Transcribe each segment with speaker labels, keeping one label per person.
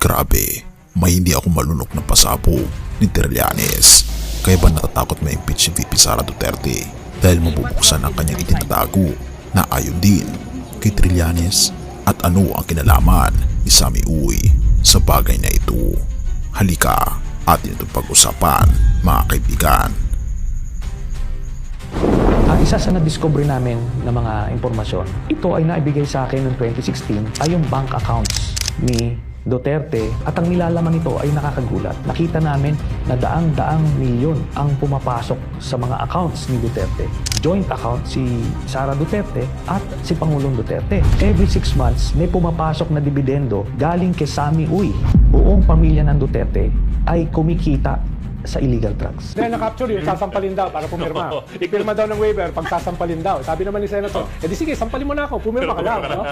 Speaker 1: Grabe, may hindi ako malunok na pasabog ni Trillanes. Kaya ba natatakot ma-impeach si VP Sara Duterte dahil mabubuksan ang kanyang itinatago na ayon din kay Trillanes? At ano ang kinalaman ni Sammy Uy sa bagay na ito? Halika, atin itong pag-usapan mga kaibigan.
Speaker 2: Ang isa sa na-discover namin na mga impormasyon, ito ay naibigay sa akin noong 2016 ay yung bank accounts ni Duterte at ang nilalaman nito ay nakakagulat. Nakita namin na daang-daang milyon ang pumapasok sa mga accounts ni Duterte. Joint account si Sara Duterte at si Pangulong Duterte. Every 6 months may pumapasok na dividendo galing kay Sammy Uy. Buong pamilya ng Duterte ay kumikita sa illegal drugs.
Speaker 3: Dahil na-capture yun, sasampalin daw para pumirma. Ipirma daw ng waiver pag sasampalin daw. Sabi naman ni Senator, di sige, sampalin mo na ako, pumirma ka lang. No?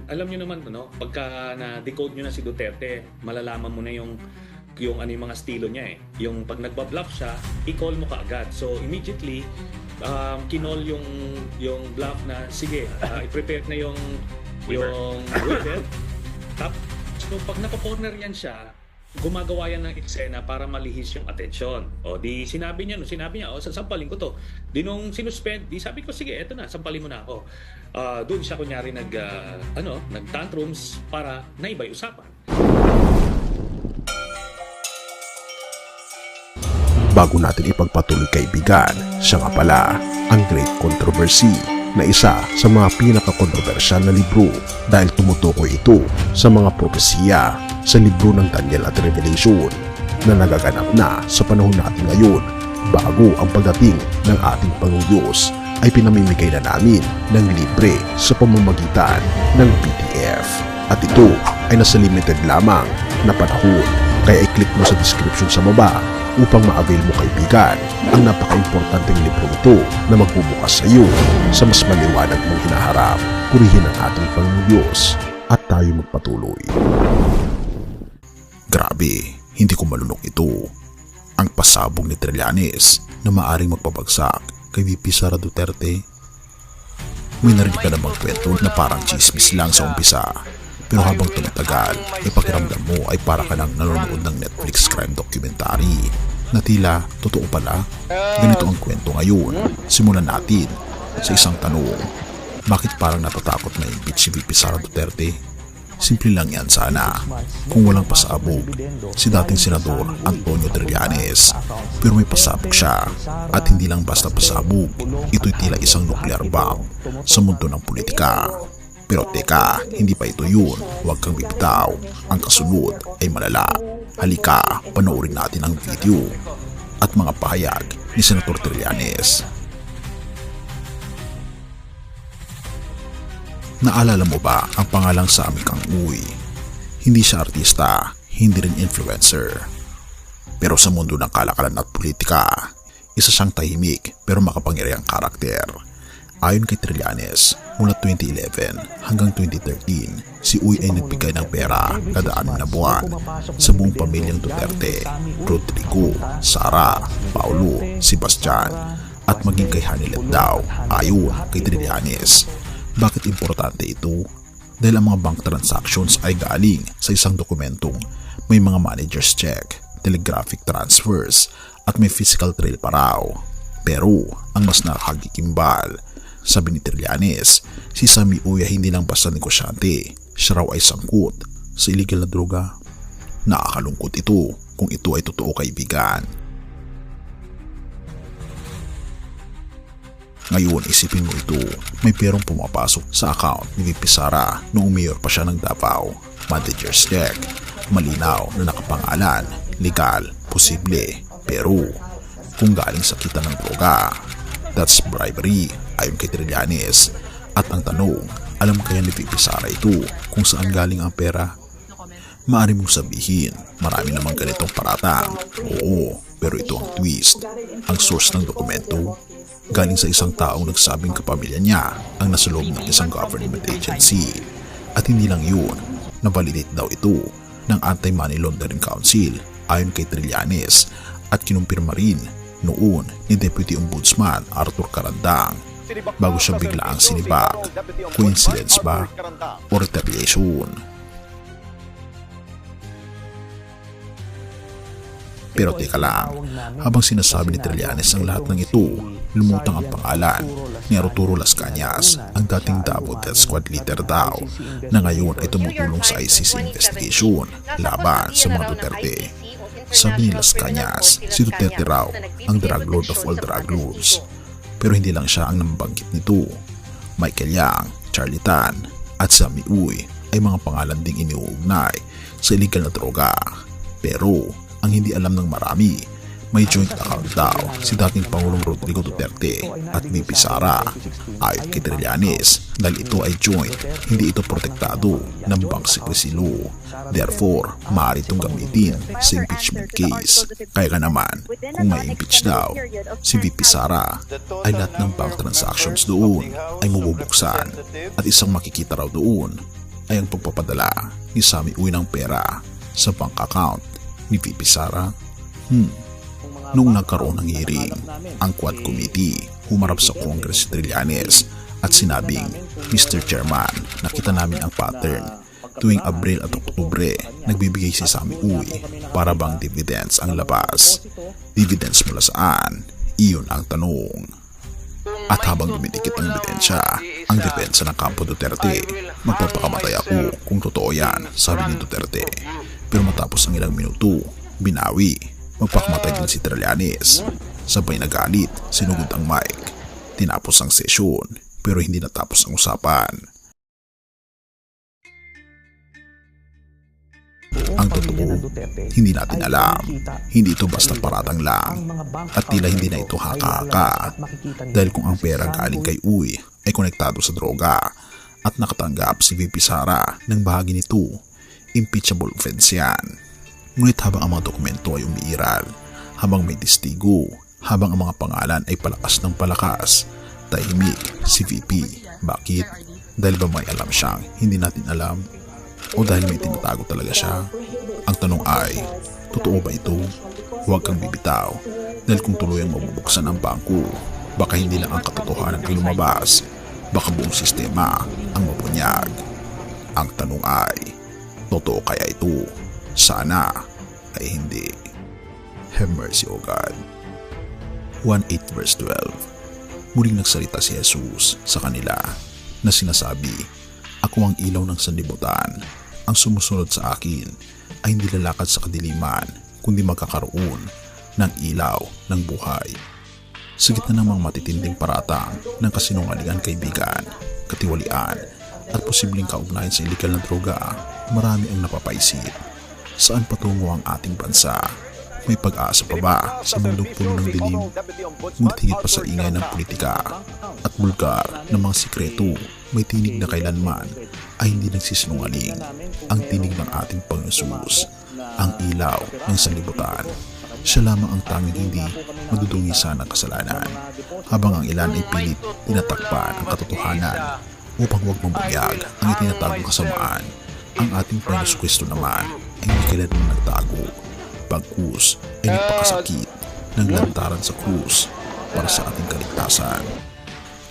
Speaker 4: Alam nyo naman, pagka na-decode nyo na si Duterte, malalaman mo na yung ano yung mga estilo niya eh. Yung pag nagba-bluff siya, i-call mo kaagad. So immediately, kinol yung bluff na, sige, i-prepare na yung waiver. So pag napakorner yan siya, gumagawa yan ng eksena para malihis yung atensyon. O di sinabi niya, sasampalin ko to. Di nung sinuspend, di sabi ko, sige, eto na, sampalin mo na ako. Doon siya kunyari nag-tantrums para naibay usapan.
Speaker 1: Bago natin ipagpatuloy kaibigan, siya nga pala ang Great Controversy na isa sa mga pinaka-kontrobersyal na libro dahil tumutukoy ito sa mga propesiya sa libro ng Daniel at Revelation na nagaganap na sa panahon natin ngayon bago ang pagdating ng ating Panginoong Diyos ay pinamimigay na namin ng libre sa pamamagitan ng PDF. At ito ay nasa limited lamang na panahon kaya i-click mo sa description sa baba upang ma-avail mo kaibigan ang napaka-importanteng libro ito na magbubukas sa iyo sa mas maliwanag mong hinaharap. Purihin ang ating Panginoong Diyos at tayo magpatuloy. Grabe, hindi ko malunok ito. Ang pasabog ni Trillanes na maaring magpabagsak kay VP Sara Duterte. May narinig ka namang kwento na parang chismis lang sa umpisa. Pero habang tumatagal, ay pakiramdam mo ay para ka nang nanonood ng Netflix crime documentary na tila totoo pala. Ganito ang kwento ngayon. Simulan natin sa isang tanong. Bakit parang natatakot na impeach si VP Sara Duterte? Simple lang yan sana kung walang pasabog si dating Senador Antonio Trillanes. Pero may pasabog siya at hindi lang basta pasabog, ito'y tila isang nuclear bomb sa mundo ng politika. Pero teka, hindi pa ito yun. Huwag kang bibitaw. Ang kasunod ay malala. Halika, panoorin natin ang video at mga pahayag ni Senator Trillanes. Naalala mo ba ang pangalang Sammy Kang Uy? Hindi siya artista, hindi rin influencer. Pero sa mundo ng kalakalan at politika, isa siyang tahimik pero makapangyarihang karakter. Ayon kay Trillanes, mula 2011 hanggang 2013, si Uy ay nagbigay ng pera kada 6 na buwan sa buong pamilyang Duterte, Rodrigo, Sara, Paulo, Sebastian, at maging kay Hanilet daw. Ayon kay Trillanes, bakit importante ito? Dahil ang mga bank transactions ay galing sa isang dokumentong may mga manager's check, telegraphic transfers, at may physical trail pa raw. Pero ang mas nakakagigimbal, sabi ni Trillanes, si Sammy Uy ay hindi lang basta negosyante, siya raw ay sangkot sa illegal na droga. Nakakalungkot ito kung ito ay totoo kaibigan. Ngayon isipin mo ito, may perong pumapasok sa account ni VP Sara noong mayor pa siya ng Davao. Manager's check, malinaw na nakapangalan, legal, posible, pero kung galing sa kita ng droga, that's bribery ayon kay Trillanes. At ang tanong, alam kaya ni VP Sara ito kung saan galing ang pera? Maaari mong sabihin, marami namang ganitong paratang. Oo, pero ito ang twist. Ang source ng dokumento galing sa isang taong nagsabing kapamilya niya ang nasa loob ng isang government agency. At hindi lang yun, na-validate daw ito ng Anti-Money Laundering Council ayon kay Trillanes at kinumpirma rin noon ni Deputy Ombudsman Arthur Carandang bago siya biglaang sinibak. Coincidence ba o retaliation? Pero teka lang, habang sinasabi ni Trillanes ang lahat ng ito, lumutang ang pangalan ni Arturo Las Cañas, ang dating Davao Death Squad leader daw, na ngayon ay tumutulong sa ICC investigation laban sa mga Duterte. Sabi ni Las Cañas, si Duterte raw ang drug lord of all drug lords. Pero hindi lang siya ang nabanggit nito. Michael Yang, Charlie Tan, at Sammy Uy ay mga pangalan ding iniuugnay sa illegal na droga. Pero ang hindi alam ng marami, may joint account daw si dating Pangulong Rodrigo Duterte at VP Sara. Ayon kay Trillanes, dahil ito ay joint, hindi ito protektado ng bank secrecy law. Therefore, maaari itong gamitin sa impeachment case. Kaya ka naman, kung may impeach daw si VP Sara, ay lahat ng bank transactions doon ay mabubuksan. At isang makikita raw doon ay ang pagpapadala ni Sammy Uy ng pera sa bank account ni VP Sara. Nung nagkaroon ng hearing, ang Quad Committee humarap sa Congress si Trillanes at sinabing, Mr. Chairman, nakita namin ang pattern. Tuwing Abril at Oktubre, nagbibigay si Sammy Uy para bang dividends ang labas. Dividends mula saan? Iyon ang tanong. At habang dumidikit ang ebidensya, ang depensa ng kampo Duterte, magpapakamatay ako kung totoo yan, sabi ni Duterte. Pero matapos ang ilang minuto, binawi. Magpakamatay din si Trillanes. Sabay nagalit, sinugod ang mic. Tinapos ang sesyon, pero hindi natapos ang usapan. Ang totoo, hindi natin alam. Hindi ito basta paratang lang. At tila hindi na ito haka-haka. Dahil kung ang pera galing kay Uy ay konektado sa droga at nakatanggap si VP Sara ng bahagi nito, impeachable offense yan. Ngunit habang ang mga dokumento ay umiiral, habang may testigo, habang ang mga pangalan ay palakas ng palakas, tahimik si VP. Bakit? Dahil ba may alam siyang hindi natin alam? O dahil may tinatago talaga siya? Ang tanong ay, totoo ba ito? Huwag kang bibitaw, dahil kung tuluyang mabubuksan ang bangko, baka hindi lang ang katotohanan ay lumabas, baka buong sistema ang mabunyag. Ang tanong ay, totoo kaya ito? Sana ay hindi. Have mercy, O God. 1:8 verse 12. Muling nagsalita si Jesus sa kanila na sinasabi, Ako ang ilaw ng sanlibutan. Ang sumusunod sa akin ay hindi lalakad sa kadiliman, kundi magkakaroon ng ilaw ng buhay. Sa gitna ng mga matitinding paratang ng kasinungalingan, kaibigan, katiwalian, at posibleng kaugnayan sa illegal na droga, marami ang napapaisip. Saan patungo ang ating bansa? May pag-asa pa ba sa mundong puno ng dilim? Ngunit higit pa sa ingay ng politika at bulgar ng mga sikreto, may tinig na kailanman ay hindi nagsisinungaling. Ang tinig ng ating Panginoon Jesus, ang ilaw ng sanlibutan. Siya lamang ang tanging hindi madudungisan ng kasalanan, habang ang ilan ay pilit tinatakpan ang katotohanan upang huwag mabunyag ang itinatagong kasamaan. Ang ating Panginoon Kristo naman ay hindi kailanman nagtago. Bagkus ay nagpakasakit ng lantaran sa krus para sa ating kaligtasan.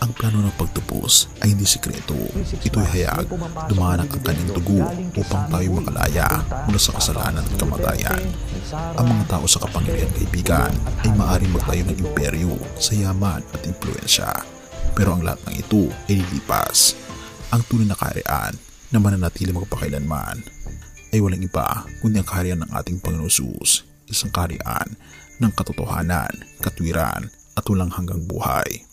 Speaker 1: Ang plano ng pagtubos ay hindi sikreto. Ito'y hayag, dumanak ang kanyang dugo upang tayo makalaya mula sa kasalanan at kamatayan. Ang mga tao sa kapangyarihan, kaibigan, ay maaaring magtayo ng imperyo sa yaman at impluensya. Pero ang lahat ng ito ay lilipas. Ang tunay na kaharian na mananatili magpakailanman ay walang iba kundi ang kaharian ng ating Panginoon Jesus, isang kaharian ng katotohanan, katwiran at walang hanggang buhay.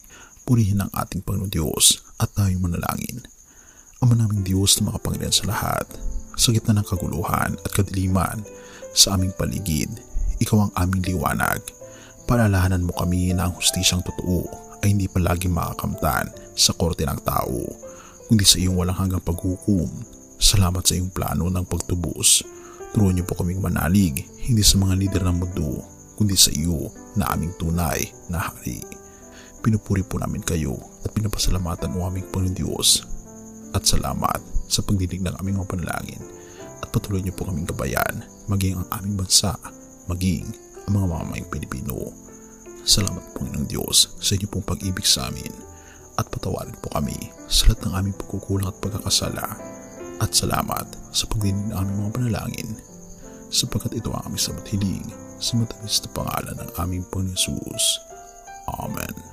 Speaker 1: Purihin ang ating Panginoon Diyos at tayo manalangin. Ama naming Diyos na makapangyarihan sa lahat, sa gitna ng kaguluhan at kadiliman sa aming paligid, Ikaw ang aming liwanag. Paalalahanan mo kami na ang hustisyang totoo ay hindi palagi makakamtan sa korte ng tao, kundi sa iyong walang hanggang paghukom. Salamat sa iyong plano ng pagtubos. Turuan niyo po kaming manalig, hindi sa mga lider ng mundo, kundi sa iyo na aming tunay na hari. Pinupuri po namin kayo at pinapasalamatan o aming Panginoon Diyos. At salamat sa pagdinig ng aming mga panalangin. At patuloy niyo po kaming gabayan, maging ang aming bansa, maging ang mga mamamayang Pilipino. Salamat Panginoong Diyos sa inyo pong pag-ibig sa amin. At patawarin po kami sa lahat ng aming pagkukulang at pagkakasala. At salamat sa pagdinig ng aming mga panalangin, sapagkat ito ang aming sabat hiling sa matamis na pangalan ng aming Panginoon Jesus. Amen.